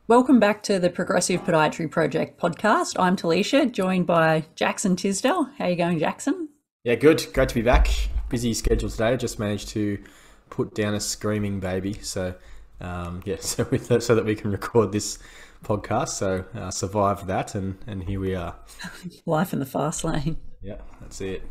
Welcome back to the Progressive Podiatry Project podcast. I'm Talysha, joined by Jackson Tisdale. How are you going, Jackson? Yeah, good. Great to be back. Busy schedule today. Just managed to put down a screaming baby. So that we can record this podcast. So survived that, and here we are. Life in the fast lane. Yeah, that's it.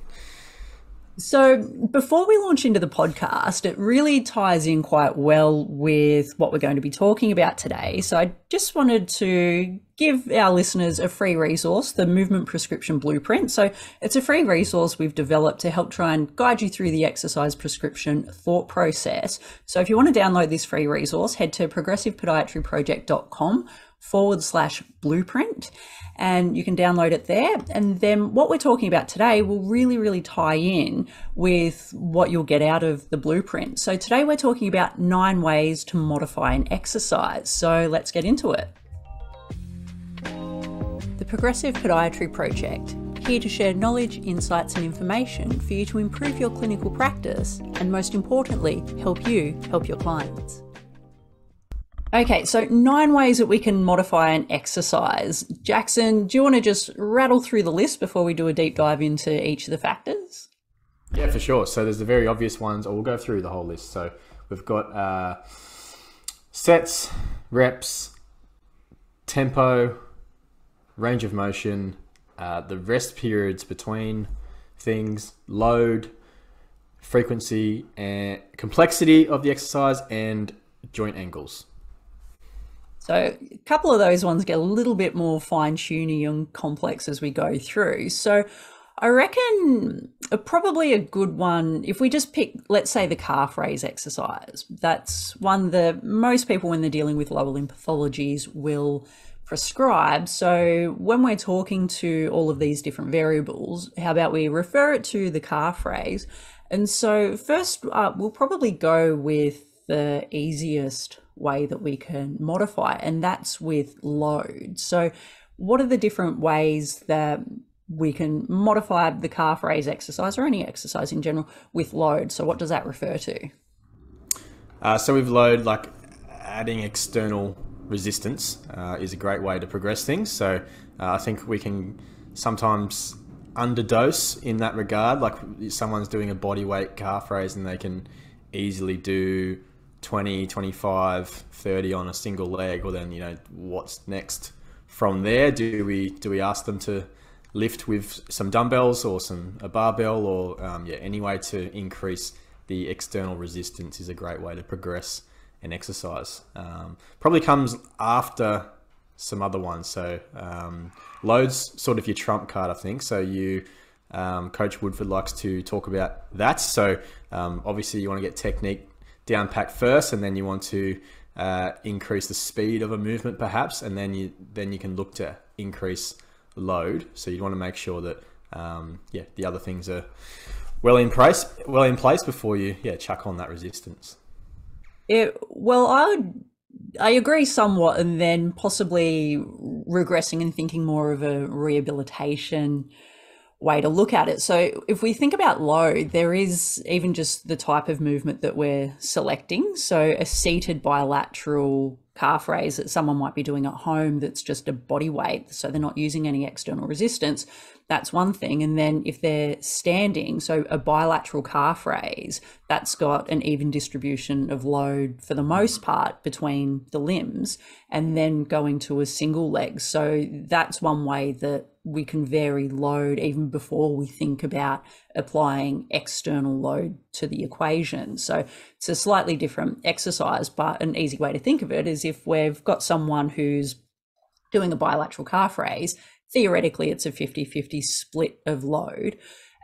So, before we launch into the podcast, it really ties in quite well with what we're going to be talking about today. So, I just wanted to give our listeners a free resource, the Movement Prescription Blueprint. So, it's a free resource we've developed to help try and guide you through the exercise prescription thought process. So, if you want to download this free resource, head to progressivepodiatryproject.com/blueprint. And you can download it there. And then what we're talking about today will really tie in with what you'll get out of the blueprint. So today we're talking about 9 ways to modify an exercise. So let's get into it. The Progressive Podiatry Project, here to share knowledge, insights and information for you to improve your clinical practice and, most importantly, help you help your clients. Okay, so 9 ways that we can modify an exercise. Jackson, do you want to just rattle through the list before we do a deep dive into each of the factors? Yeah, for sure. So there's the very obvious ones. We'll go through the whole list. So we've got sets, reps, tempo, range of motion, the rest periods between things, load, frequency, and complexity of the exercise, and joint angles. So a couple of those ones get a little bit more fine-tuning and complex as we go through. So I reckon probably a good one, if we just pick, let's say, the calf raise exercise, that's one that most people when they're dealing with lower limb pathologies will prescribe. So when we're talking to all of these different variables, how about we refer it to the calf raise? And so first, we'll probably go with the easiest way that we can modify, and that's with load. So what are the different ways that we can modify the calf raise exercise or any exercise in general with load? So what does that refer to? So with load, like adding external resistance is a great way to progress things. So I think we can sometimes underdose in that regard. Like someone's doing a body weight calf raise and they can easily do 20, 25, 30 on a single leg. Well, then, what's next from there? Do we ask them to lift with some dumbbells or a barbell or any way to increase the external resistance is a great way to progress an exercise. Probably comes after some other ones. So loads sort of your trump card, I think. So Coach Woodford likes to talk about that. So obviously you want to get technique down pack first, and then you want to increase the speed of a movement perhaps, and then you can look to increase load. So you want to make sure that the other things are well in place before you chuck on that resistance. I agree somewhat, and then possibly regressing and thinking more of a rehabilitation way to look at it. So if we think about load, there is even just the type of movement that we're selecting. So a seated bilateral calf raise that someone might be doing at home that's just a body weight, so they're not using any external resistance, that's one thing. And then if they're standing, so a bilateral calf raise, that's got an even distribution of load for the most part between the limbs, and then going to a single leg. So that's one way that we can vary load even before we think about applying external load to the equation. So it's a slightly different exercise, but an easy way to think of it is if we've got someone who's doing a bilateral calf raise, theoretically it's a 50-50 split of load.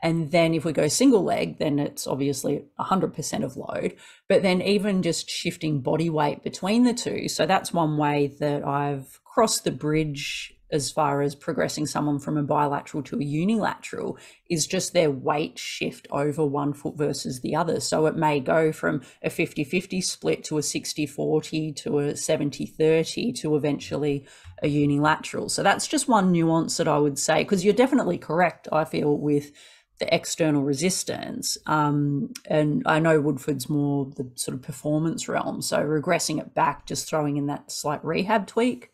And then if we go single leg, then it's obviously 100% of load. But then even just shifting body weight between the two. So that's one way that I've crossed the bridge as far as progressing someone from a bilateral to a unilateral, is just their weight shift over one foot versus the other. So it may go from a 50-50 split to a 60-40 to a 70-30 to eventually a unilateral. So that's just one nuance that I would say, because you're definitely correct, I feel, with the external resistance. And I know Woodford's more the sort of performance realm. So regressing it back, just throwing in that slight rehab tweak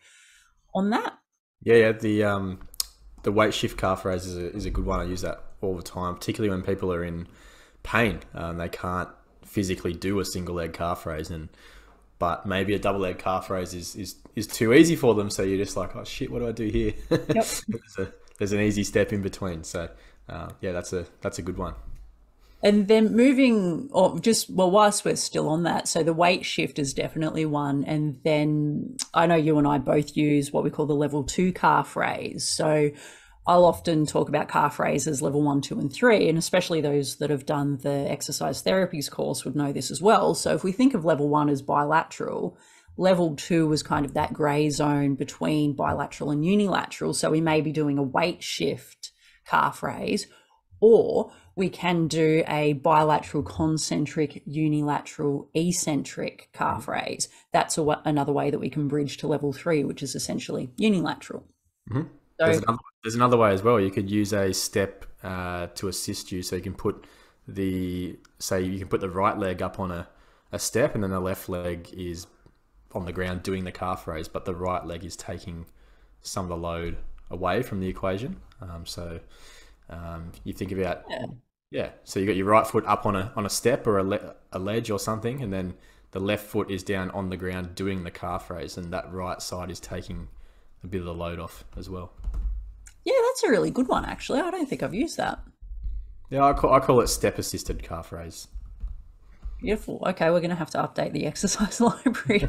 on that. Yeah, the weight shift calf raise is a good one. I use that all the time, particularly when people are in pain. They can't physically do a single leg calf raise, but maybe a double leg calf raise is too easy for them. So you're just like, oh shit, what do I do here? Yep. there's an easy step in between. So yeah, that's a good one. And then moving, or just, well, whilst we're still on that, so the weight shift is definitely one. And then I know you and I both use what we call the level 2 calf raise. So I'll often talk about calf raises level 1, 2, and 3, and especially those that have done the exercise therapies course would know this as well. So if we think of level 1 as bilateral, level 2 was kind of that gray zone between bilateral and unilateral. So we may be doing a weight shift calf raise, or we can do a bilateral concentric, unilateral eccentric calf raise. That's another way that we can bridge to level 3, which is essentially unilateral. Mm-hmm. So, there's another way as well. You could use a step to assist you. So you can put the right leg up on a step, and then the left leg is on the ground doing the calf raise, but the right leg is taking some of the load away from the equation. You think about, so you got your right foot up on a step or a ledge or something, and then the left foot is down on the ground doing the calf raise, and that right side is taking a bit of the load off as well. Yeah, that's a really good one, actually. I don't think I've used that. Yeah, I call it step assisted calf raise. Beautiful. Okay, we're going to have to update the exercise library.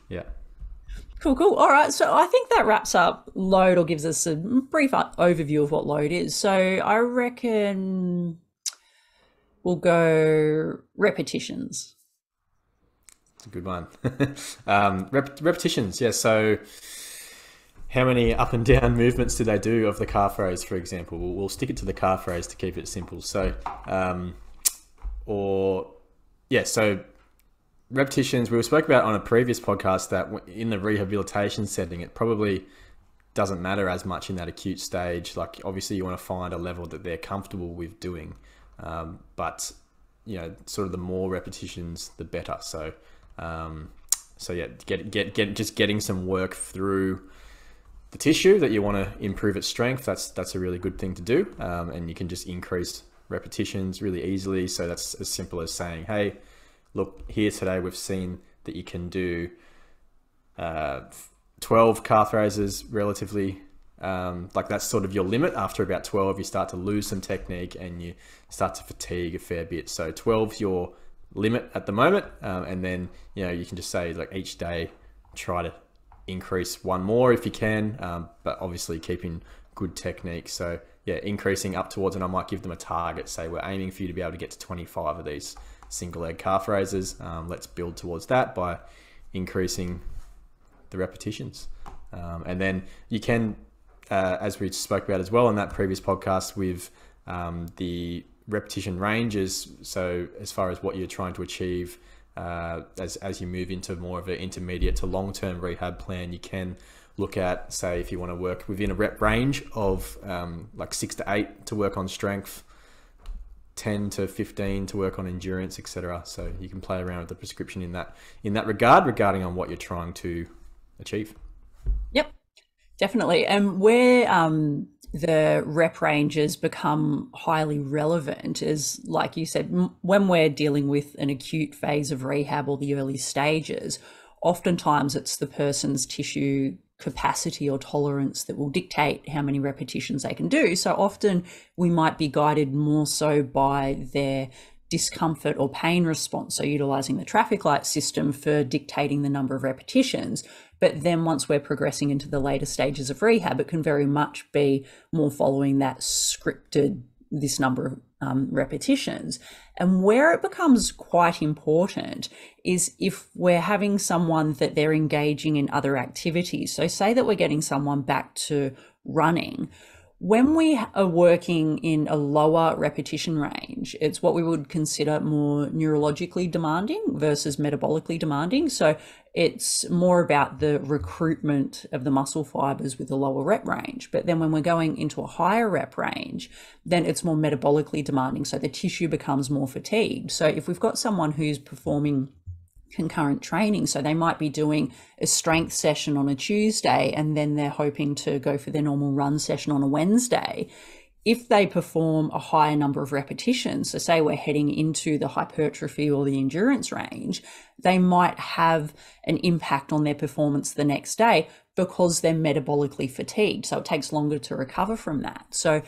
Yeah. Cool. All right. So I think that wraps up load, or gives us a brief overview of what load is. So I reckon we'll go repetitions. It's a good one. Repetitions. Yeah. So how many up and down movements do they do of the calf raise, for example? We'll stick it to the calf raise to keep it simple. So, so repetitions, we spoke about on a previous podcast that in the rehabilitation setting, it probably doesn't matter as much in that acute stage. Like obviously you want to find a level that they're comfortable with doing. But sort of the more repetitions, the better. So getting some work through the tissue that you want to improve its strength. That's a really good thing to do. And you can just increase repetitions really easily. So that's as simple as saying, hey, look, here today we've seen that you can do 12 calf raises relatively, like that's sort of your limit. After about 12, you start to lose some technique and you start to fatigue a fair bit. So 12 is your limit at the moment. And then, you can just say like each day, try to increase one more if you can, but obviously keeping good technique. So yeah, increasing up towards, and I might give them a target. Say we're aiming for you to be able to get to 25 of these single leg calf raises. Let's build towards that by increasing the repetitions. And then you can, as we spoke about as well in that previous podcast with the repetition ranges. So as far as what you're trying to achieve, as you move into more of an intermediate to long-term rehab plan, you can look at, say, if you want to work within a rep range of like 6 to 8 to work on strength, 10 to 15 to work on endurance, etc. So you can play around with the prescription in that regard, regarding on what you're trying to achieve. Yep, definitely. And where the rep ranges become highly relevant is, like you said, when we're dealing with an acute phase of rehab or the early stages, oftentimes it's the person's tissue capacity or tolerance that will dictate how many repetitions they can do. So often we might be guided more so by their discomfort or pain response, so utilizing the traffic light system for dictating the number of repetitions. But then once we're progressing into the later stages of rehab, it can very much be more following that scripted, this number of repetitions. And where it becomes quite important is if we're having someone that they're engaging in other activities. So say that we're getting someone back to running, When we are working in a lower repetition range, it's what we would consider more neurologically demanding versus metabolically demanding. So it's more about the recruitment of the muscle fibers with a lower rep range. But then when we're going into a higher rep range, then it's more metabolically demanding. So the tissue becomes more fatigued. So if we've got someone who's performing concurrent training, so they might be doing a strength session on a Tuesday and then they're hoping to go for their normal run session on a Wednesday. If they perform a higher number of repetitions, so say we're heading into the hypertrophy or the endurance range, they might have an impact on their performance the next day because they're metabolically fatigued. So it takes longer to recover from that. So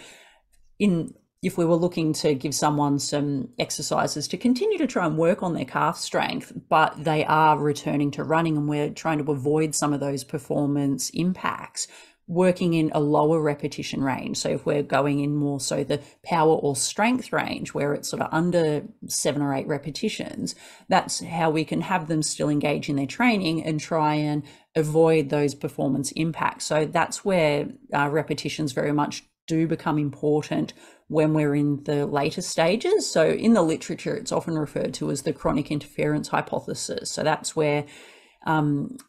if we were looking to give someone some exercises to continue to try and work on their calf strength, but they are returning to running and we're trying to avoid some of those performance impacts, working in a lower repetition range. So if we're going in more so the power or strength range where it's sort of under 7 or 8 repetitions, that's how we can have them still engage in their training and try and avoid those performance impacts. So that's where repetitions very much do become important when we're in the later stages. So in the literature, it's often referred to as the chronic interference hypothesis. So that's where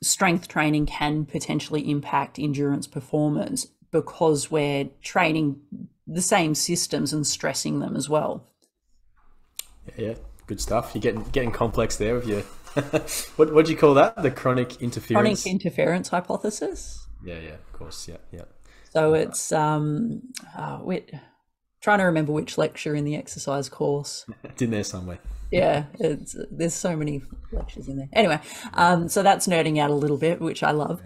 strength training can potentially impact endurance performance because we're training the same systems and stressing them as well. Yeah, good stuff. You're getting complex there with your what do you call that? The chronic interference? Chronic interference hypothesis. Yeah, of course. Yeah. So it's trying to remember which lecture in the exercise course. It's in there somewhere. Yeah, there's so many lectures in there. Anyway, so that's nerding out a little bit, which I love.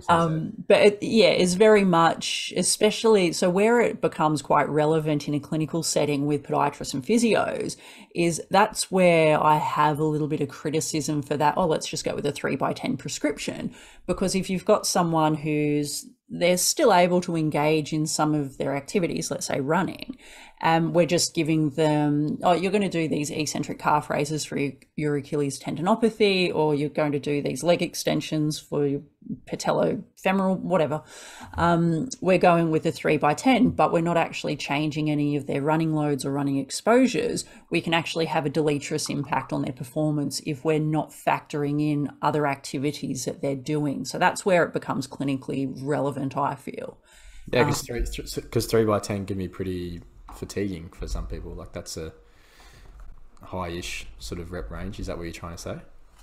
But it's very much, especially, so where it becomes quite relevant in a clinical setting with podiatrists and physios is that's where I have a little bit of criticism for that. Oh, let's just go with a 3x10 prescription. Because if you've got someone they're still able to engage in some of their activities, let's say running, we're just giving them, oh, you're going to do these eccentric calf raises for your Achilles tendinopathy, or you're going to do these leg extensions for your patellofemoral, whatever. We're going with a 3x10, but we're not actually changing any of their running loads or running exposures. We can actually have a deleterious impact on their performance if we're not factoring in other activities that they're doing. So that's where it becomes clinically relevant, I feel. Yeah, because 3x10 can be pretty fatiguing for some people. Like that's a high-ish sort of rep range. Is that what you're trying to say?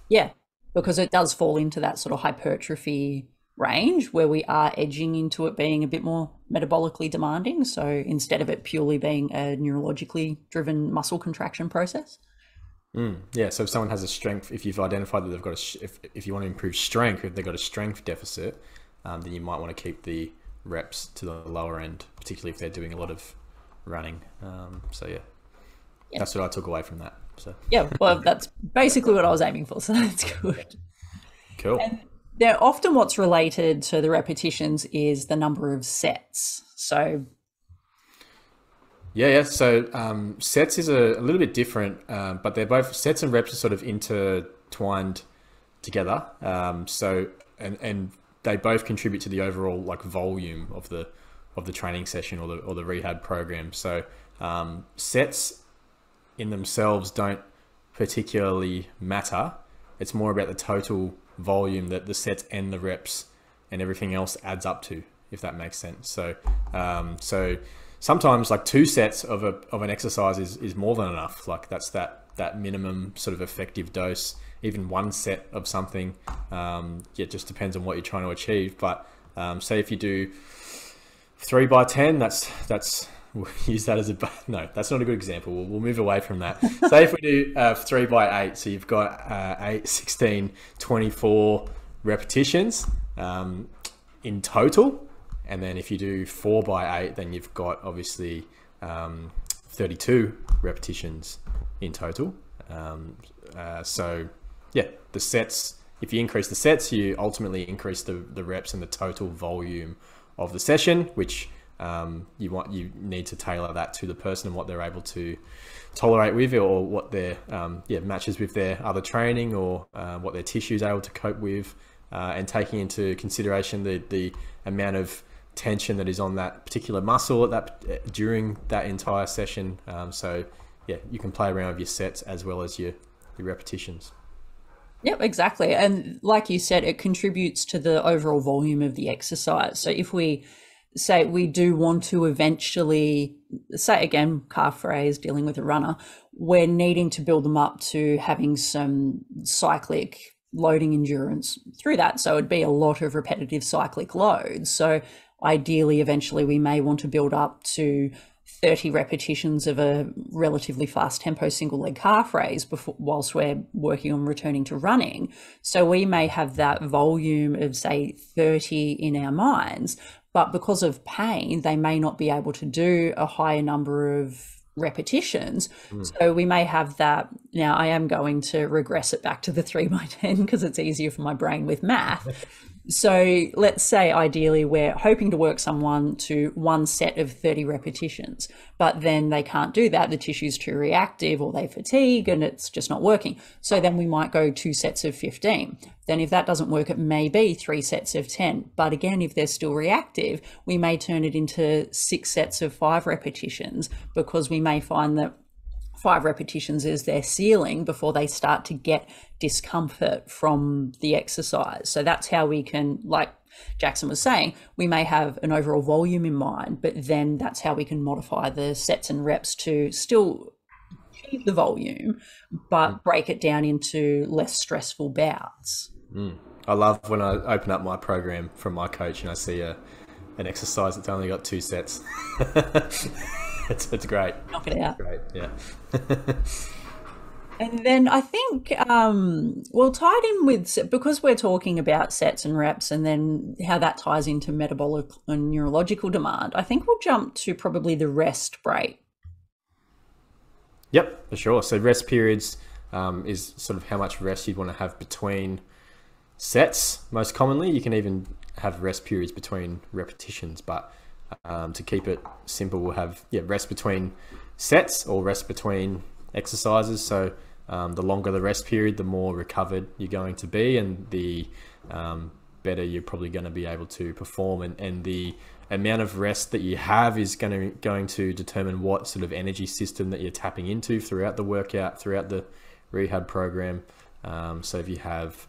Yeah, because it does fall into that sort of hypertrophy range where we are edging into it being a bit more metabolically demanding. So instead of it purely being a neurologically driven muscle contraction process. Yeah, so if someone has a strength, if you've identified that they've got if you want to improve strength, if they've got a strength deficit, then you might want to keep the reps to the lower end, particularly if they're doing a lot of running. That's what I took away from that. So yeah, well, that's basically what I was aiming for. So that's good. Cool. And they're often what's related to the repetitions is the number of sets. So yeah. So sets is a little bit different, but they're both sets and reps are sort of intertwined together. And they both contribute to the overall like volume of the training session or the rehab program. So sets in themselves don't particularly matter. It's more about the total volume that the sets and the reps and everything else adds up to, if that makes sense. So sometimes like 2 sets of an exercise is more than enough. Like that's that minimum sort of effective dose. Even 1 set of something, it just depends on what you're trying to achieve. But say if you do 3x10, that's we'll use that as no, that's not a good example. We'll move away from that. Say if we do 3x8, so you've got 8, 16, 24 repetitions in total. And then if you do 4x8, then you've got obviously 32 repetitions in total. So yeah, the sets, if you increase the sets, you ultimately increase the reps and the total volume of the session, which you need to tailor that to the person and what they're able to tolerate with, or what their matches with their other training, or what their tissue is able to cope with, and taking into consideration the amount of tension that is on that particular muscle at that during that entire session. So yeah, you can play around with your sets as well as your repetitions. Yep, exactly. And like you said, it contributes to the overall volume of the exercise. So if we say we do want to eventually, say again, calf raise, dealing with a runner, we're needing to build them up to having some cyclic loading endurance through that. So it'd be a lot of repetitive cyclic loads. So ideally, eventually, we may want to build up to 30 repetitions of a relatively fast tempo single leg calf raise whilst we're working on returning to running. So we may have that volume of, say, 30 in our minds, but because of pain, they may not be able to do a higher number of repetitions. So we may have that. Now I am going to regress it back to the 3x10 because it's easier for my brain with math. So let's say ideally we're hoping to work someone to one set of 30 repetitions, but then they can't do that. The tissue's too reactive or they fatigue and it's just not working. So then we might go 2 sets of 15. Then if that doesn't work, it may be 3 sets of 10. But again, if they're still reactive, we may turn it into 6 sets of 5 repetitions because we may find that 5 repetitions is their ceiling before they start to get discomfort from the exercise. So that's how we can, like Jackson was saying, we may have an overall volume in mind, but then that's how we can modify the sets and reps to still achieve the volume, but break it down into less stressful bouts. I love when I open up my program from my coach and I see an exercise that's only got 2 sets. It's great. Knock it out. It's great, yeah. And then I think we'll tie it in with, because we're talking about sets and reps and then how that ties into metabolic and neurological demand, I think we'll jump to probably the rest break. Yep, for sure. So rest periods is sort of how much rest you'd want to have between sets. Most commonly, you can even have rest periods between repetitions, but to keep it simple, we'll have rest between sets or rest between exercises. So the longer the rest period, the more recovered you're going to be, and the better you're probably going to be able to perform. And the amount of rest that you have is going to determine what sort of energy system that you're tapping into throughout the workout, throughout the rehab program. So if you have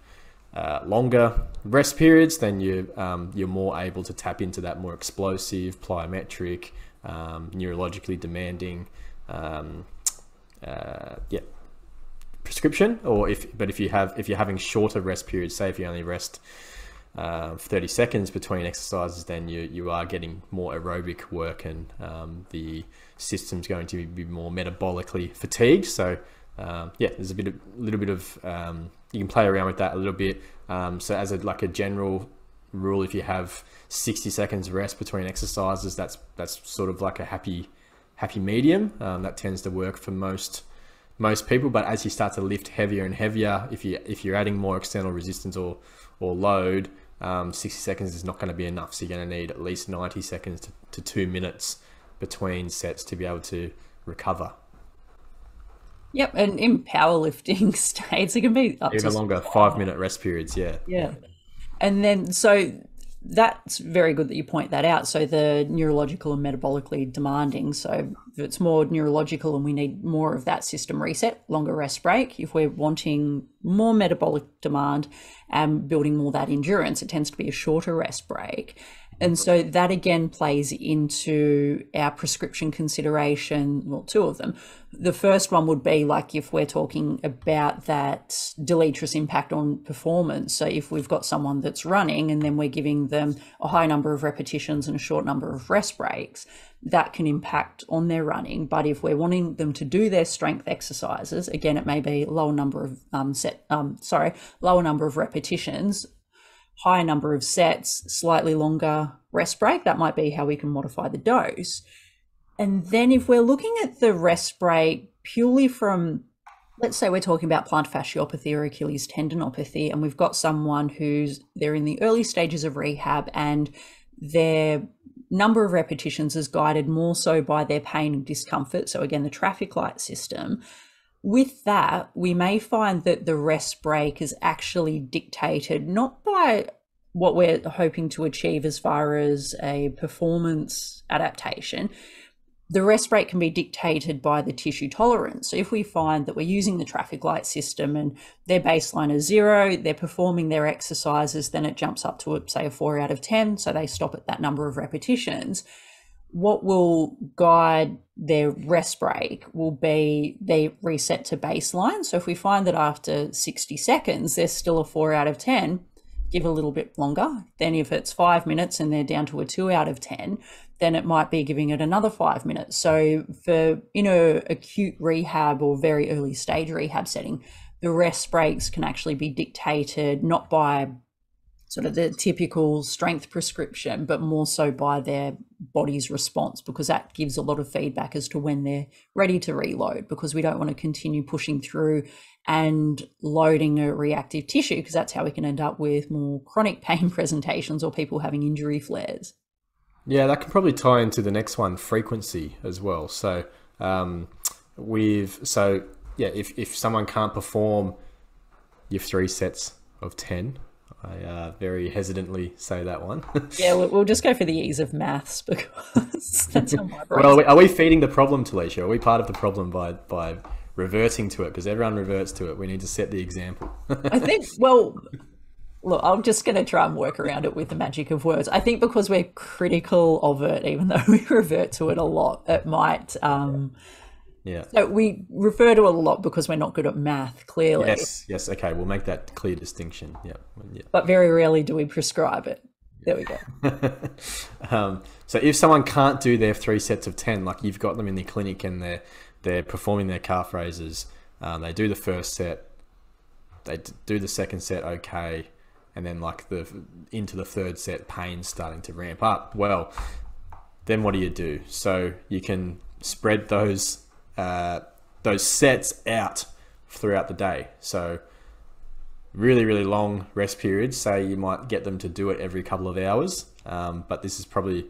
longer rest periods, then you're more able to tap into that more explosive, plyometric, neurologically demanding prescription. Or if you're having shorter rest periods, say if you only rest 30 seconds between exercises, then you are getting more aerobic work, and the system's going to be more metabolically fatigued. So there's a little bit of you can play around with that a little bit. So as a general rule, if you have 60 seconds rest between exercises, that's sort of like a happy medium. That tends to work for most people. But as you start to lift heavier and heavier, if you're adding more external resistance or load, 60 seconds is not going to be enough. So you're going to need at least 90 seconds to 2 minutes between sets to be able to recover. Yep, and in powerlifting states, it can be up even to longer, 5-minute rest periods. Yeah. And then, so that's very good that you point that out. So the neurological and metabolically demanding. So if it's more neurological and we need more of that system reset, longer rest break. If we're wanting more metabolic demand and building more that endurance, it tends to be a shorter rest break. And so that again plays into our prescription consideration, well, 2 of them. The first one would be like if we're talking about that deleterious impact on performance. So if we've got someone that's running and then we're giving them a high number of repetitions and a short number of rest breaks, that can impact on their running. But if we're wanting them to do their strength exercises, again, it may be lower number of lower number of repetitions, higher number of sets, slightly longer rest break. That might be how we can modify the dose. And then if we're looking at the rest break purely from, let's say we're talking about plantar fasciopathy or Achilles tendinopathy, and we've got someone they're in the early stages of rehab and their number of repetitions is guided more so by their pain and discomfort. So again, the traffic light system. With that, we may find that the rest break is actually dictated not by what we're hoping to achieve as far as a performance adaptation, the rest rate can be dictated by the tissue tolerance. So if we find that we're using the traffic light system and their baseline is 0, they're performing their exercises, then it jumps up to, say, a 4 out of 10. So they stop at that number of repetitions. What will guide their rest break will be they reset to baseline. So if we find that after 60 seconds, they're still a 4 out of 10, give a little bit longer. Then if it's 5 minutes and they're down to a 2 out of 10, then it might be giving it another 5 minutes. So for acute rehab or very early stage rehab setting, the rest breaks can actually be dictated not by sort of the typical strength prescription, but more so by their body's response, because that gives a lot of feedback as to when they're ready to reload, because we don't want to continue pushing through and loading a reactive tissue, because that's how we can end up with more chronic pain presentations or people having injury flares. Yeah, that can probably tie into the next one, frequency as well. So if someone can't perform your 3 sets of 10, I very hesitantly say that one. Yeah, we'll just go for the ease of maths, because that's how my brain. Well, are we feeding the problem, Talysha? Are we part of the problem by reverting to it? Because everyone reverts to it. We need to set the example. I think, well, look, I'm just going to try and work around it with the magic of words. I think because we're critical of it, even though we revert to it a lot, it might... Yeah. So we refer to it a lot because we're not good at math, clearly. Yes. Okay, we'll make that clear distinction. Yeah. But very rarely do we prescribe it. There we go. So if someone can't do their 3 sets of 10, like you've got them in the clinic and they're performing their calf raises, they do the first set, they do the second set okay, and then like into the third set, pain's starting to ramp up. Well, then what do? So you can spread those sets out throughout the day. So really, really long rest periods. Say you might get them to do it every couple of hours, but this is probably,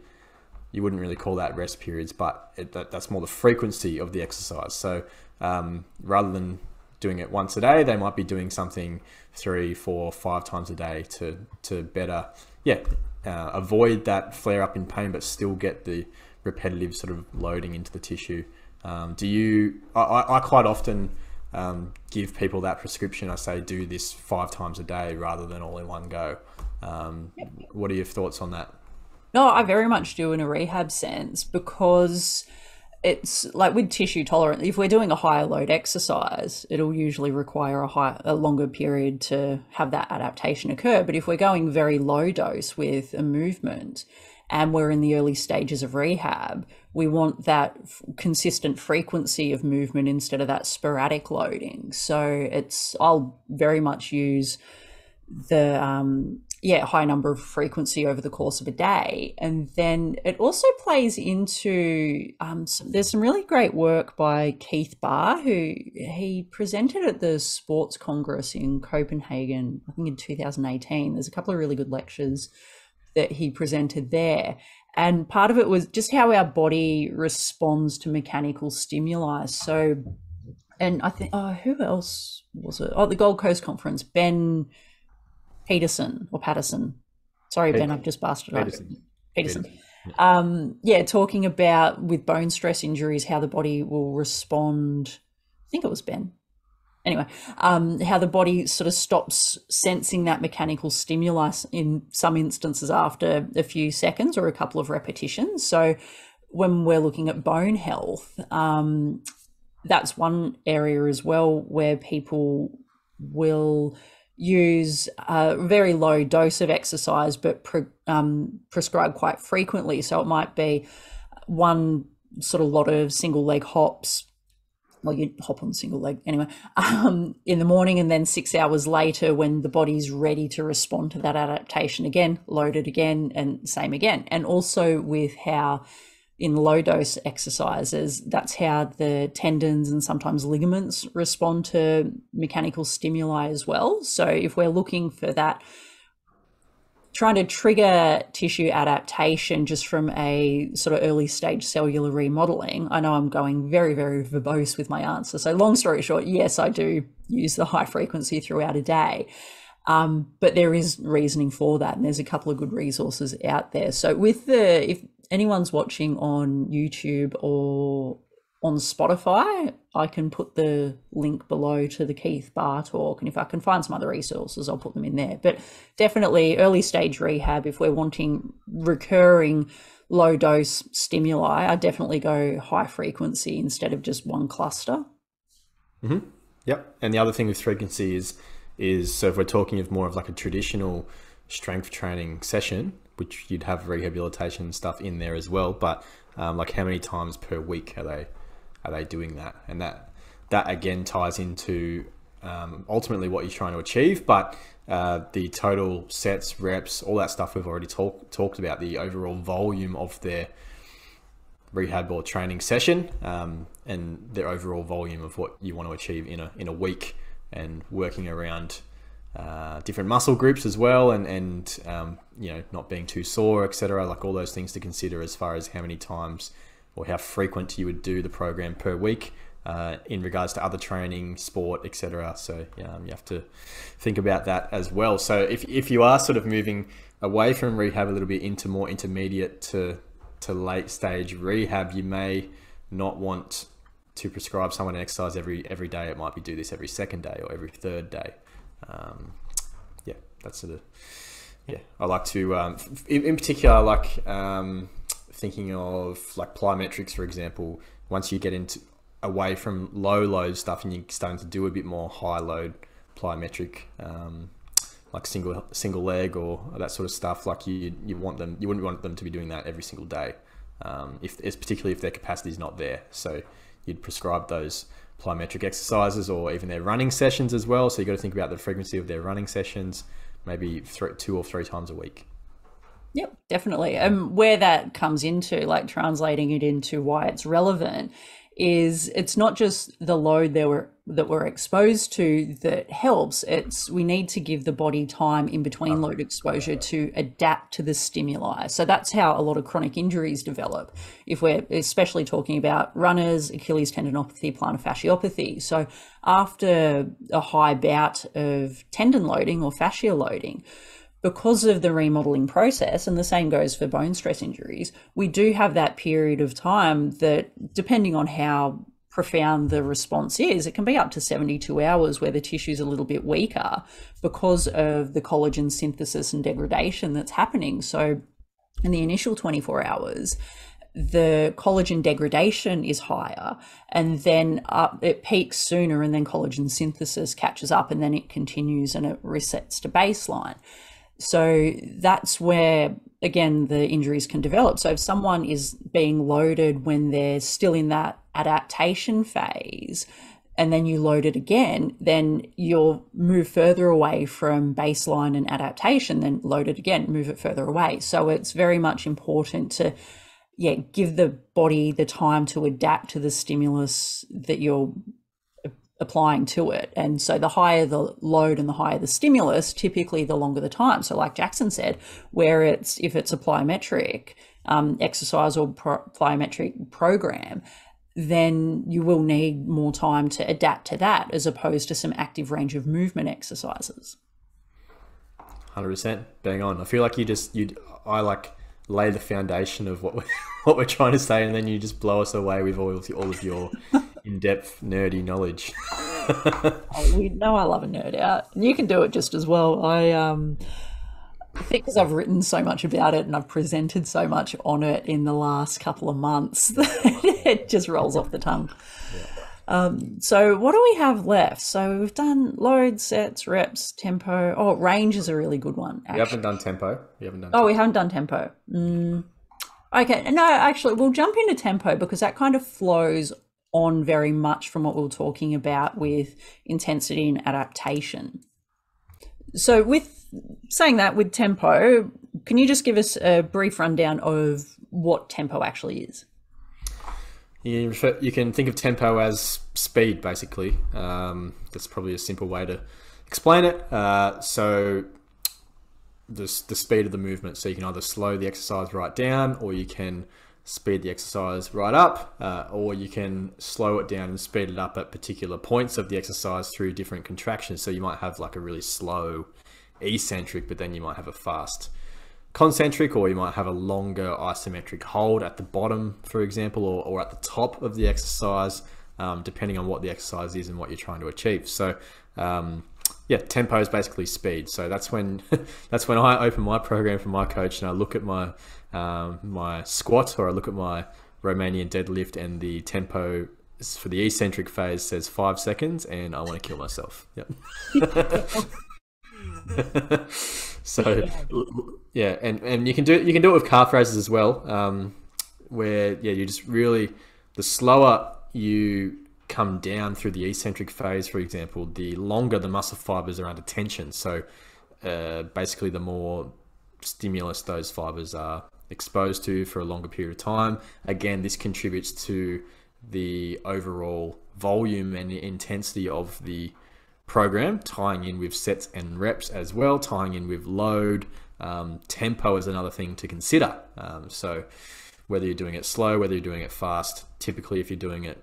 you wouldn't really call that rest periods, but that's more the frequency of the exercise. So rather than doing it once a day, they might be doing something 3, 4, 5 times a day to better, avoid that flare up in pain, but still get the repetitive sort of loading into the tissue. I quite often give people that prescription. I say do this 5 times a day rather than all in one go. What are your thoughts on that? No, I very much do in a rehab sense, because it's like with tissue tolerant, if we're doing a higher load exercise, it'll usually require a longer period to have that adaptation occur. But if we're going very low dose with a movement and we're in the early stages of rehab, we want that consistent frequency of movement instead of that sporadic loading. So I'll very much use the high number of frequency over the course of a day. And then it also plays into, there's some really great work by Keith Barr, who he presented at the Sports Congress in Copenhagen, I think in 2018. There's a couple of really good lectures that he presented there. And part of it was just how our body responds to mechanical stimuli. So, and I think, who else was it? The Gold Coast Conference, Ben Patterson. Sorry, Ben, I've just busted up. Peterson. Talking about with bone stress injuries, how the body will respond. I think it was Ben. Anyway, how the body sort of stops sensing that mechanical stimulus in some instances after a few seconds or a couple of repetitions. So when we're looking at bone health, that's one area as well where people will use a very low dose of exercise but prescribe quite frequently. So it might be one sort of lot of single leg hops. Well, you hop on single leg anyway, in the morning, and then 6 hours later when the body's ready to respond to that adaptation again, load it again, and same again. And also with how in low dose exercises, that's how the tendons and sometimes ligaments respond to mechanical stimuli as well. So if we're looking for that, trying to trigger tissue adaptation just from a sort of early stage cellular remodeling, I know I'm going very, very verbose with my answer. So long story short, yes, I do use the high frequency throughout a day. But there is reasoning for that, and there's a couple of good resources out there. So if anyone's watching on YouTube or on Spotify, I can put the link below to the Keith Barr talk, and if I can find some other resources, I'll put them in there. But definitely early stage rehab, if we're wanting recurring low dose stimuli, I definitely go high frequency instead of just one cluster. Mm-hmm. Yep. And the other thing with frequency is so if we're talking of more of like a traditional strength training session, which you'd have rehabilitation stuff in there as well, but like how many times per week are they doing that? And that again ties into ultimately what you're trying to achieve, but the total sets, reps, all that stuff we've already talked about, the overall volume of their rehab or training session, and their overall volume of what you want to achieve in a week, and working around different muscle groups as well, and you know, not being too sore, etc. Like all those things to consider as far as how many times or how frequent you would do the program per week in regards to other training, sport, etc. So you have to think about that as well. So if you are sort of moving away from rehab a little bit into more intermediate to late stage rehab, you may not want to prescribe someone an exercise every day. It might be do this every second day or every third day. Yeah, that's sort of, yeah. I like to, in particular, I like thinking of like plyometrics, for example. Once you get into away from low load stuff and you're starting to do a bit more high load plyometric, like single leg or that sort of stuff, like you wouldn't want them to be doing that every single day, particularly if their capacity is not there. So you'd prescribe those plyometric exercises or even their running sessions as well. So you got to think about the frequency of their running sessions, maybe 2 or 3 times a week. Yep, definitely. And where that comes into, like translating it into why it's relevant, is it's not just the load that we're exposed to that helps. It's we need to give the body time in between load exposure to adapt to the stimuli. So that's how a lot of chronic injuries develop. If we're especially talking about runners, Achilles tendinopathy, plantar fasciopathy. So after a high bout of tendon loading or fascia loading, because of the remodeling process, and the same goes for bone stress injuries, we do have that period of time that, depending on how profound the response is, it can be up to 72 hours where the tissue's a little bit weaker because of the collagen synthesis and degradation that's happening. So in the initial 24 hours, the collagen degradation is higher, and then it peaks sooner, and then collagen synthesis catches up, and then it continues and it resets to baseline. So that's where, again, the injuries can develop. So if someone is being loaded when they're still in that adaptation phase, and then you load it again, then you'll move further away from baseline and adaptation, then load it again, move it further away. So it's very much important to, give the body the time to adapt to the stimulus that you're applying to it. And so the higher the load and the higher the stimulus, typically the longer the time. So like Jackson said, if it's a plyometric exercise or plyometric program, then you will need more time to adapt to that as opposed to some active range of movement exercises. 100%, bang on. I feel like I like lay the foundation of what we're trying to say, and then you just blow us away with all of your in-depth nerdy knowledge. We know I love a nerd out, and you can do it just as well. I think because I've written so much about it and I've presented so much on it in the last couple of months, it just rolls off the tongue. Yeah. So what do we have left? So we've done load, sets, reps, tempo. Oh, range is a really good one. Actually. We haven't done tempo. We haven't done tempo. Okay, no, actually, we'll jump into tempo because that kind of flows on very much from what we were talking about with intensity and adaptation. So with saying that, with tempo, can you just give us a brief rundown of what tempo actually is? You can think of tempo as speed, basically. That's probably a simple way to explain it. So the speed of the movement. So you can either slow the exercise right down, or you can speed the exercise right up, or you can slow it down and speed it up at particular points of the exercise through different contractions. So you might have like a really slow eccentric, but then you might have a fast concentric, or you might have a longer isometric hold at the bottom, for example, or at the top of the exercise, depending on what the exercise is and what you're trying to achieve. So yeah, tempo is basically speed. So that's when I open my program for my coach and I look at my my squat, or I look at my Romanian deadlift, and the tempo for the eccentric phase says 5 seconds, and I want to kill myself. Yep. So yeah, and you can do it with calf raises as well, where you just really, the slower you come down through the eccentric phase, for example, the longer the muscle fibers are under tension. So basically, the more stimulus those fibers are exposed to for a longer period of time. Again, this contributes to the overall volume and intensity of the program, tying in with sets and reps as well, tying in with load. Tempo is another thing to consider. So whether you're doing it slow, whether you're doing it fast, typically if you're doing it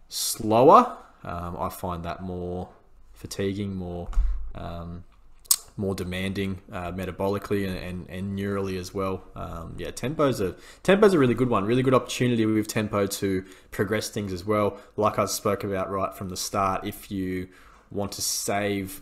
slower, I find that more fatiguing, more demanding metabolically and neurally as well. Yeah, tempo's a really good one. Really good opportunity with tempo to progress things as well. Like I spoke about right from the start, if you want to save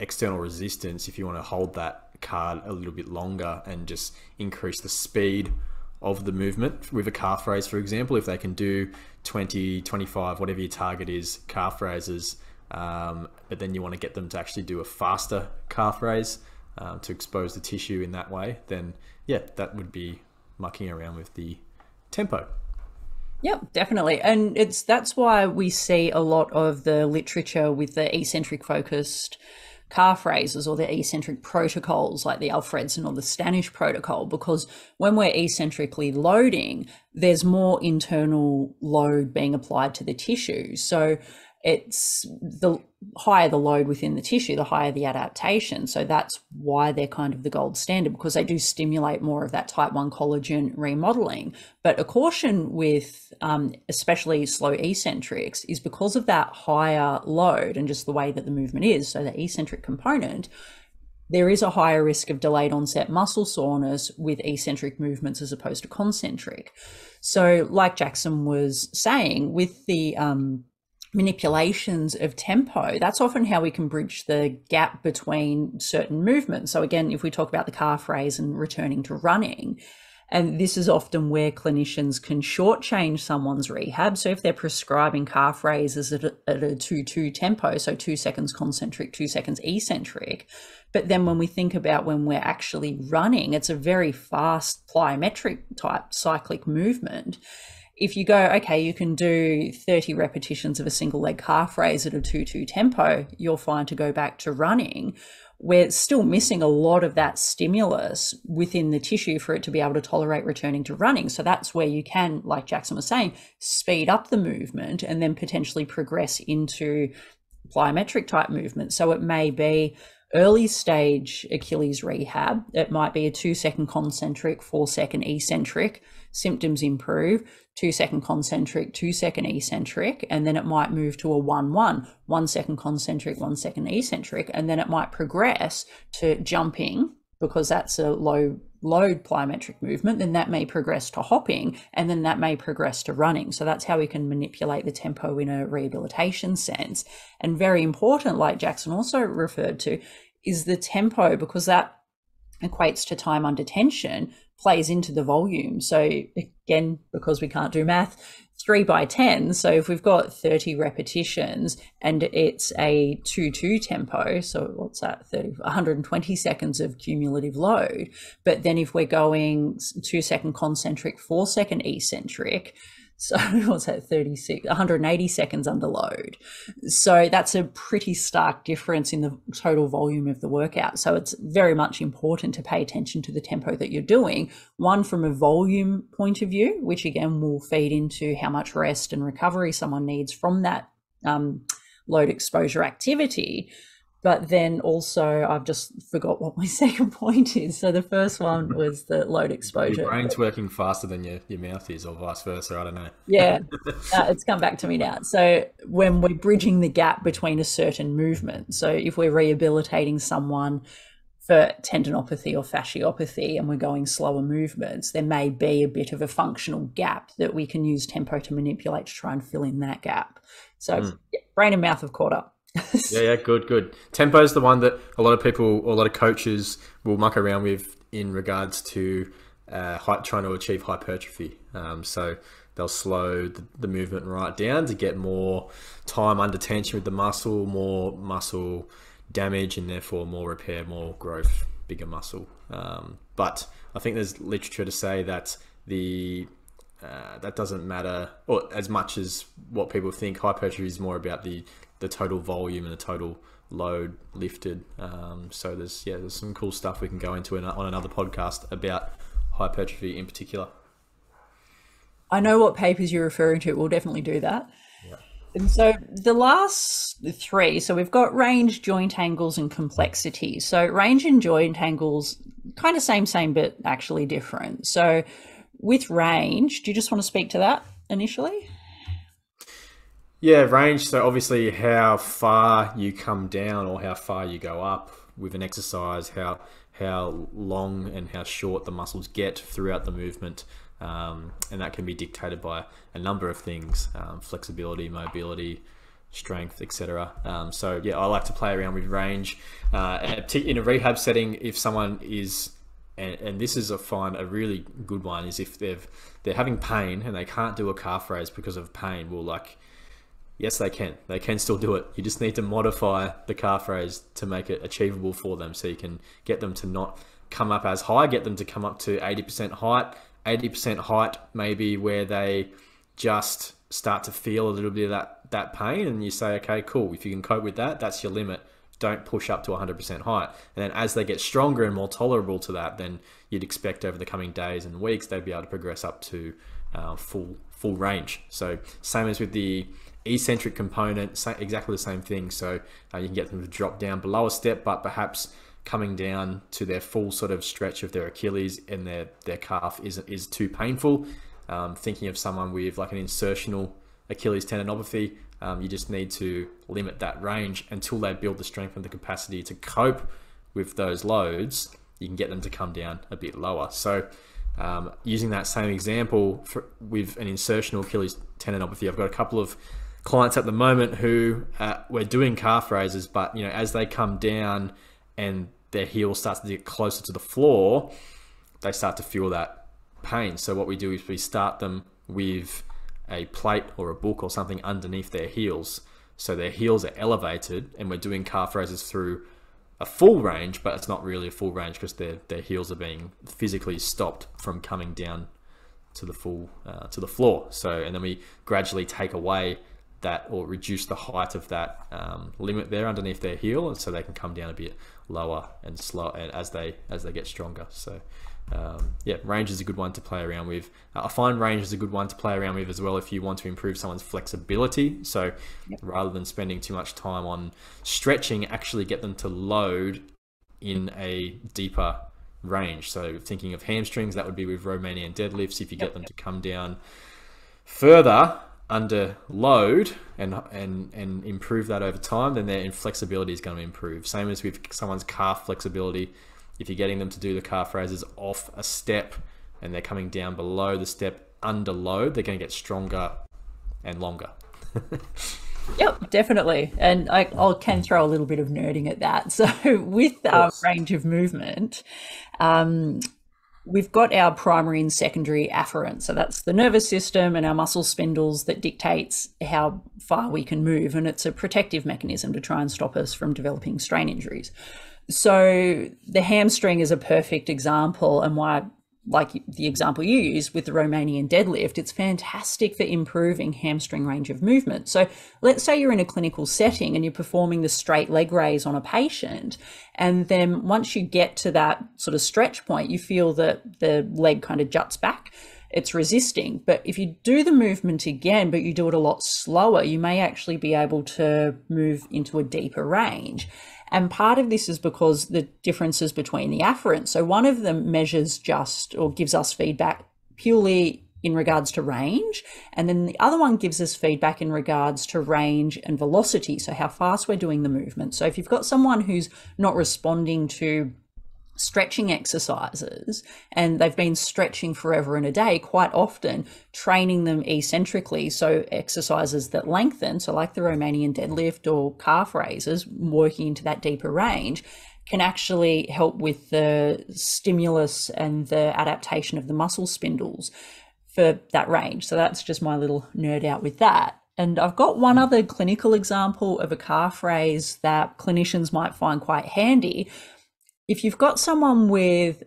external resistance, if you want to hold that card a little bit longer and just increase the speed of the movement with a calf raise, for example, if they can do 20, 25, whatever your target is, calf raises, but then you want to get them to actually do a faster calf raise to expose the tissue in that way, then yeah, that would be mucking around with the tempo. Yep, definitely. And that's why we see a lot of the literature with the eccentric focused calf raises or the eccentric protocols like the Alfredson or the Stanish protocol, because when we're eccentrically loading, there's more internal load being applied to the tissue. So it's the higher the load within the tissue, the higher the adaptation. So that's why they're kind of the gold standard, because they do stimulate more of that type 1 collagen remodeling. But a caution with especially slow eccentrics is because of that higher load and just the way that the movement is, so the eccentric component, there is a higher risk of delayed onset muscle soreness with eccentric movements as opposed to concentric. So like Jackson was saying, with the manipulations of tempo, that's often how we can bridge the gap between certain movements. So again, if we talk about the calf raise and returning to running, and this is often where clinicians can shortchange someone's rehab. So if they're prescribing calf raises at a 2-2 tempo, so 2 seconds concentric, 2 seconds eccentric, but then when we think about when we're actually running, it's a very fast plyometric type cyclic movement. If you go, okay, you can do 30 repetitions of a single leg calf raise at a 2-2 tempo, you'll find to go back to running, we're still missing a lot of that stimulus within the tissue for it to be able to tolerate returning to running. So that's where you can, like Jackson was saying, speed up the movement and then potentially progress into plyometric type movement. So it may be early stage Achilles rehab. It might be a 2 second concentric, 4 second eccentric, symptoms improve, 2 second concentric, 2 second eccentric, and then it might move to a 1-1, 1 second concentric, 1 second eccentric, and then it might progress to jumping, because that's a low load plyometric movement. Then that may progress to hopping, and then that may progress to running. So that's how we can manipulate the tempo in a rehabilitation sense. And very important, like Jackson also referred to, is the tempo, because that equates to time under tension, plays into the volume. So again, because we can't do math, 3 by 10. So if we've got 30 repetitions and it's a 2-2 tempo, so what's that, 120 seconds of cumulative load. But then if we're going 2 second concentric, 4 second eccentric, so what's that, 180 seconds under load. So that's a pretty stark difference in the total volume of the workout. So it's very much important to pay attention to the tempo that you're doing. One, from a volume point of view, which again will feed into how much rest and recovery someone needs from that load exposure activity. But then also, I've just forgot what my second point is. So the first one was the load Your exposure. brain's working faster than your mouth is, or vice versa. I don't know. Yeah, it's come back to me now. So when we're bridging the gap between a certain movement, so if we're rehabilitating someone for tendinopathy or fasciopathy and we're going slower movements, there may be a bit of a functional gap that we can use tempo to manipulate to try and fill in that gap. So yeah, brain and mouth have caught up. Yeah, good. Tempo is the one that a lot of people, or a lot of coaches will muck around with in regards to trying to achieve hypertrophy. So they'll slow the movement right down to get more time under tension with the muscle, more muscle damage, and therefore more repair, more growth, bigger muscle. But I think there's literature to say that that doesn't matter, or as much as what people think. Hypertrophy is more about the total volume and the total load lifted. So there's some cool stuff we can go into on another podcast about hypertrophy in particular. I know what papers you're referring to. We'll definitely do that. Yeah. And so the last three, so we've got range, joint angles, and complexity. So range and joint angles, kind of same, but actually different. So with range, do you just want to speak to that initially? Yeah, range. So obviously how far you come down or how far you go up with an exercise, how long and how short the muscles get throughout the movement. And that can be dictated by a number of things, flexibility, mobility, strength, etc. So yeah, I like to play around with range. In a rehab setting, if someone is, and this is a really good one, is if they're having pain and they can't do a calf raise because of pain. Well, yes, they can. They can still do it. You just need to modify the calf raise to make it achievable for them. So you can get them to not come up as high, get them to come up to 80% height. 80% height maybe where they just start to feel a little bit of that pain, and you say, okay, cool. If you can cope with that, that's your limit. Don't push up to 100% height. And then as they get stronger and more tolerable to that, then you'd expect over the coming days and weeks, they'd be able to progress up to full range. So same as with the eccentric component, exactly the same thing. So you can get them to drop down below a step, but perhaps coming down to their full sort of stretch of their Achilles and their calf is too painful. Thinking of someone with like an insertional Achilles tendinopathy, you just need to limit that range until they build the strength and the capacity to cope with those loads. You can get them to come down a bit lower. So using that same example with an insertional Achilles tendinopathy, I've got a couple of clients at the moment who we're doing calf raises, but as they come down and their heel starts to get closer to the floor, they start to feel that pain. So what we do is we start them with a plate or a book or something underneath their heels. So their heels are elevated, and we're doing calf raises through a full range, but it's not really a full range because their heels are being physically stopped from coming down to the floor. So, and then we gradually take away that or reduce the height of that limit there underneath their heel, and so they can come down a bit lower and slow as they get stronger. So yeah, range is a good one to play around with. I find range is a good one to play around with as well if you want to improve someone's flexibility. So rather than spending too much time on stretching, actually get them to load in a deeper range. So thinking of hamstrings, that would be with Romanian deadlifts. If you get them to come down further under load and improve that over time, then their flexibility is going to improve. Same as with someone's calf flexibility. If you're getting them to do the calf raises off a step and they're coming down below the step under load, they're going to get stronger and longer. Yep, definitely. And I can throw a little bit of nerding at that. So with range of movement, we've got our primary and secondary afferent. So that's the nervous system and our muscle spindles that dictates how far we can move. And it's a protective mechanism to try and stop us from developing strain injuries. So the hamstring is a perfect example, and why, like the example you used with the Romanian deadlift, it's fantastic for improving hamstring range of movement. So let's say you're in a clinical setting and you're performing the straight leg raise on a patient, and then once you get to that sort of stretch point, you feel that the leg kind of juts back. It's resisting. But if you do the movement again, but you do it a lot slower, you may actually be able to move into a deeper range. And part of this is because the differences between the afferents. So one of them measures just or gives us feedback purely in regards to range. And then the other one gives us feedback in regards to range and velocity. So how fast we're doing the movement. So if you've got someone who's not responding to stretching exercises and they've been stretching forever and a day, quite often training them eccentrically, so exercises that lengthen, so like the Romanian deadlift or calf raises, working into that deeper range, can actually help with the stimulus and the adaptation of the muscle spindles for that range. So that's just my little nerd out with that. And I've got one other clinical example of a calf raise that clinicians might find quite handy. If you've got someone with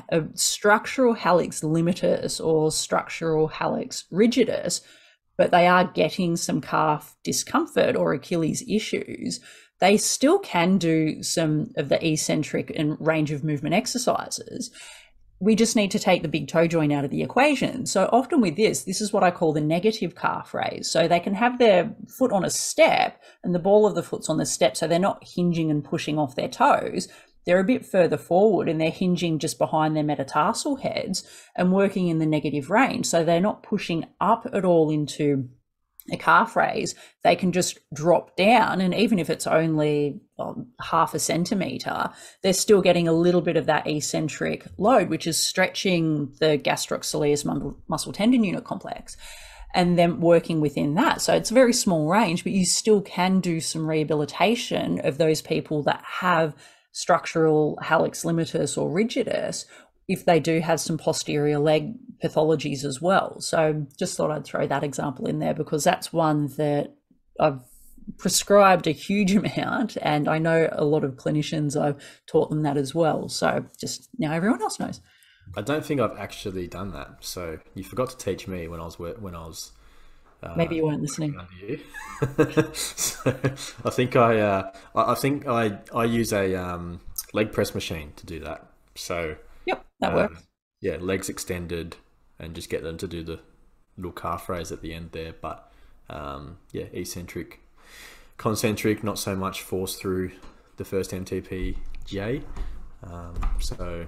a structural hallux limitus or structural hallux rigidus, but they are getting some calf discomfort or Achilles issues, they still can do some of the eccentric and range of movement exercises. We just need to take the big toe joint out of the equation. So often with this is what I call the negative calf raise. So they can have their foot on a step and the ball of the foot's on the step, so they're not hinging and pushing off their toes. They're a bit further forward and they're hinging just behind their metatarsal heads and working in the negative range. So they're not pushing up at all into a calf raise. They can just drop down, and even if it's only half a centimetre, they're still getting a little bit of that eccentric load, which is stretching the gastrococceleus muscle tendon unit complex and then working within that. So it's a very small range, but you still can do some rehabilitation of those people that have structural hallux limitus or rigidus if they do have some posterior leg pathologies as well. So just thought I'd throw that example in there because that's one that I've prescribed a huge amount, and I know a lot of clinicians, I've taught them that as well. So just now everyone else knows. I don't think I've actually done that. So you forgot to teach me when I was maybe you weren't listening. You. So I think I use a leg press machine to do that. So yep, that works. Yeah, legs extended and just get them to do the little calf raise at the end there. But yeah, eccentric, concentric, not so much force through the first MTPJ. So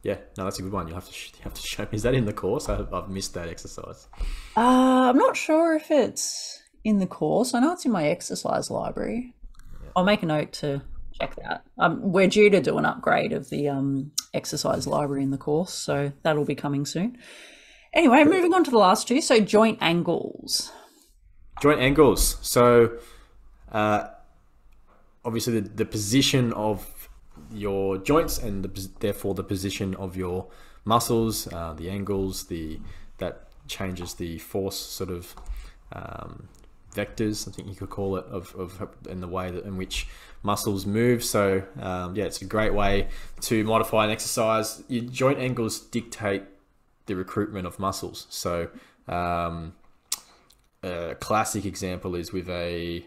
yeah, no, that's a good one. You have to show me. Is that in the course? I've missed that exercise. I'm not sure if it's in the course. I know it's in my exercise library. Yeah. I'll make a note to check that. We're due to do an upgrade of the exercise library in the course, so that'll be coming soon. Anyway, moving on to the last two. So joint angles. Joint angles. So obviously the position of your joints and therefore the position of your muscles, the angles, that changes the force sort of vectors, I think you could call it, in the way in which muscles move. So yeah, it's a great way to modify an exercise. Your joint angles dictate the recruitment of muscles. So a classic example is with a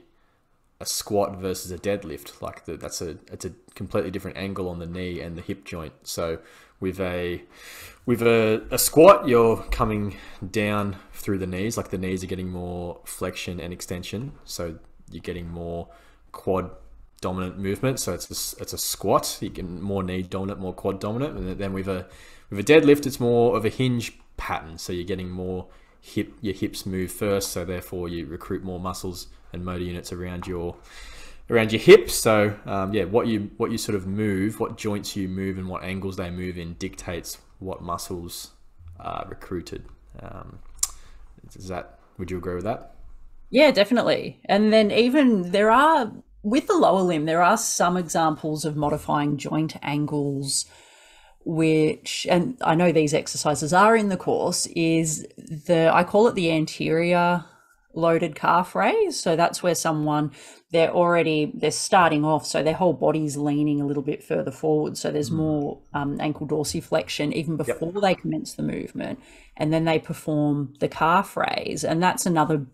squat versus a deadlift. Like it's a completely different angle on the knee and the hip joint. So with a squat, you're coming down through the knees, like the knees are getting more flexion and extension. So you're getting more quad dominant movement. So it's a squat. You get more knee dominant, more quad dominant. And then with a deadlift, it's more of a hinge pattern. So you're getting more your hips move first. So therefore you recruit more muscles and motor units around your hips. So yeah, what you sort of move, what joints you move and what angles they move in dictates what muscles are recruited. Would you agree with that? Yeah, definitely. And then even with the lower limb, there are some examples of modifying joint angles, which, and I know these exercises are in the course, I call it the anterior loaded calf raise. So that's where they're starting off, so their whole body's leaning a little bit further forward. So there's more ankle dorsiflexion even before they commence the movement. And then they perform the calf raise. And that's another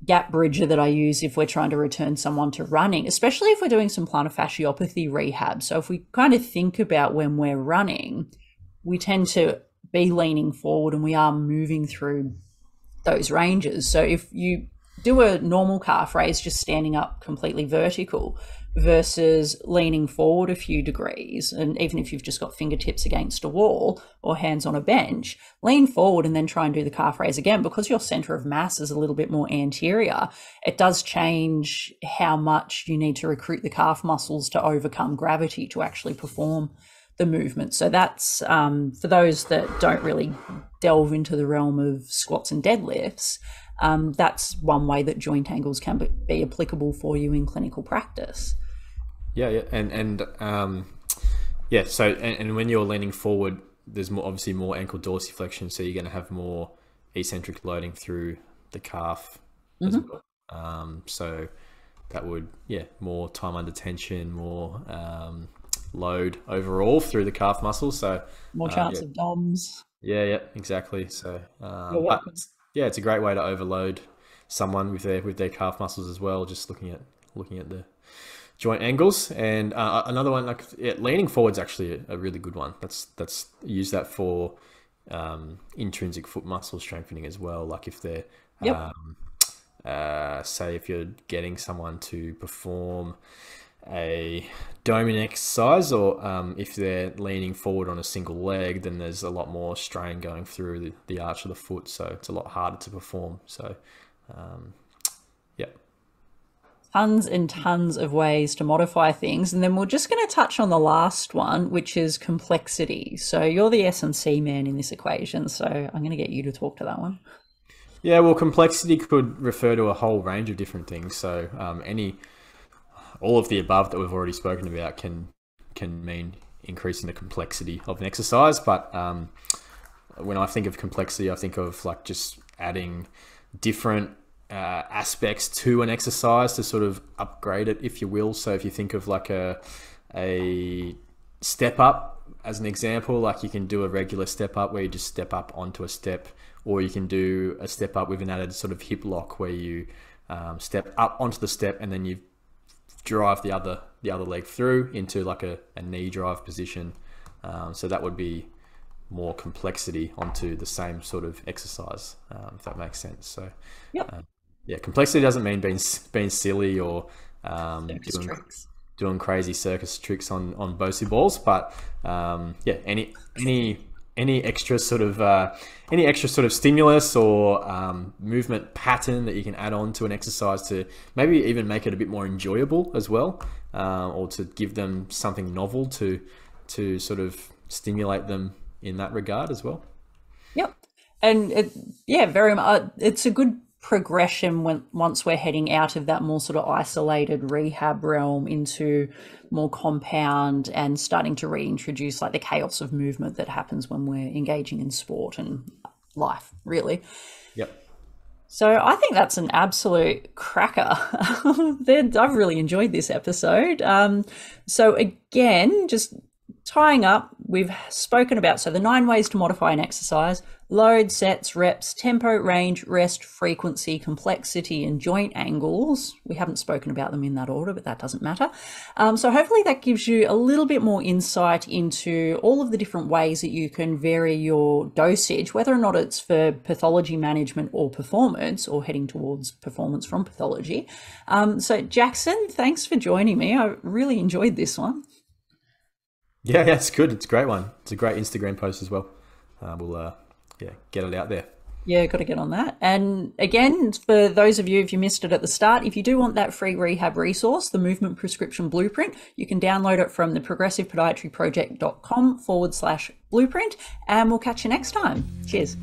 gap bridger that I use if we're trying to return someone to running, especially if we're doing some plantar fasciopathy rehab. So if we kind of think about when we're running, we tend to be leaning forward and we are moving through those ranges. So if you do a normal calf raise, just standing up completely vertical, versus leaning forward a few degrees. And even if you've just got fingertips against a wall or hands on a bench, lean forward and then try and do the calf raise again. Because your center of mass is a little bit more anterior, it does change how much you need to recruit the calf muscles to overcome gravity to actually perform the movement. So that's for those that don't really delve into the realm of squats and deadlifts, that's one way that joint angles can be applicable for you in clinical practice. Yeah, and yeah. So and when you're leaning forward, there's obviously more ankle dorsiflexion, so you're going to have more eccentric loading through the calf as well. So that would more time under tension, more load overall through the calf muscles. So more chance of DOMs. Yeah, exactly. So You're welcome. yeah, it's a great way to overload someone with their calf muscles as well. Just looking at the joint angles. And another one, leaning forward is actually a really good one. That's use that for intrinsic foot muscle strengthening as well. Like if they're say if you're getting someone to perform a doming exercise, or if they're leaning forward on a single leg, then there's a lot more strain going through the arch of the foot, so it's a lot harder to perform. So tons and tons of ways to modify things. And then we're just going to touch on the last one, which is complexity. So you're the S&C man in this equation, so I'm going to get you to talk to that one. Yeah, well, complexity could refer to a whole range of different things. So all of the above that we've already spoken about can mean increasing the complexity of an exercise. But when I think of complexity, I think of like just adding different aspects to an exercise to sort of upgrade it, if you will. So if you think of like a step up as an example, like you can do a regular step up where you just step up onto a step, or you can do a step up with an added sort of hip lock where you step up onto the step and then you drive the other leg through into like a knee drive position. So that would be more complexity onto the same sort of exercise, if that makes sense. So complexity doesn't mean being silly or doing crazy circus tricks on BOSU balls, but any extra sort of stimulus or movement pattern that you can add on to an exercise to maybe even make it a bit more enjoyable as well, or to give them something novel to sort of stimulate them in that regard as well. Yep. And very much. It's a good progression once we're heading out of that more sort of isolated rehab realm into more compound and starting to reintroduce like the chaos of movement that happens when we're engaging in sport and life, really. Yep. So I think that's an absolute cracker. I've really enjoyed this episode. So again, just tying up, we've spoken about, so the 9 ways to modify an exercise: load, sets, reps, tempo, range, rest, frequency, complexity, and joint angles. We haven't spoken about them in that order, but that doesn't matter. So hopefully that gives you a little bit more insight into all of the different ways that you can vary your dosage, whether or not it's for pathology management or performance, or heading towards performance from pathology. So Jackson, thanks for joining me. I really enjoyed this one. Yeah, it's good. It's a great one. It's a great Instagram post as well. We'll get it out there. Yeah, got to get on that. And again, for those of you, if you missed it at the start, if you do want that free rehab resource, the Movement Prescription Blueprint, you can download it from the progressivepodiatryproject.com/blueprint, and we'll catch you next time. Cheers.